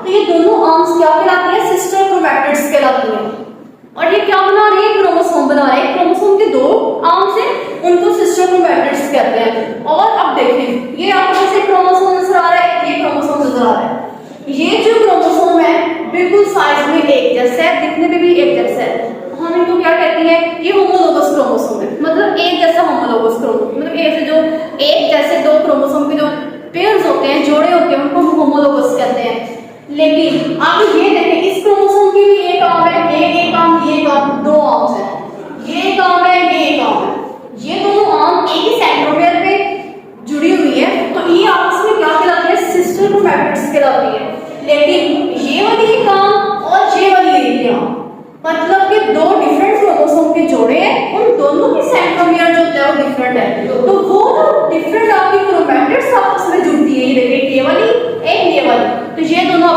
तो ये दोनों आर्म्स क्या कहलाती है, सिस्टर क्रोमैटिड्स कहलाती हैं। और ये क्या बना रही है, क्रोमोसोम बना रहे हैं। क्रोमोसोम के दो आर्म्स हैं, उनको सिस्टर क्रोमैटिड्स कहते हैं। और अब देखें, ये आपको जैसे क्रोमोसोम नजर आ रहा है, ये क्रोमोसोम नजर आ रहा है। ये जो क्रोमोसोम है बिल्कुल साइज में एक जैसा है, दिखने में भी एक जैसा है। हम इनको क्या कहते हैं, ये होमोलोगस क्रोमोसोम है, मतलब एक जैसा होमोलोगस क्रोमोसोम, मतलब ऐसे जो एक जैसे दो क्रोमोसोम के जो पेयर्स होते हैं, जोड़े होते हैं, उनको होमोलोगस कहते हैं। लेकिन आप ये देखें, इस क्रोमोसोम की भी एक आर्म है, एक आर्म, ये एक आर्म, दो आर्म्स हैं। ये एक आर्म है, ये एक आर्म है। ये दोनों आर्म एक ही सेंट्रोमियर पे जुड़ी हुई है, तो ये आपस में क्या कहलाती है, सिस्टर क्रोमैटिड्स कहलाती है। लेकिन ये वाली एक आर्म और ये वाली एक आर्म, मतलब कि दो डिफरेंट क्रोमोसोम के जोड़े हैं, उन दोनों की सेंट्रोमियर जो होता है वो डिफरेंट है। तो वो डिफरेंट आपकी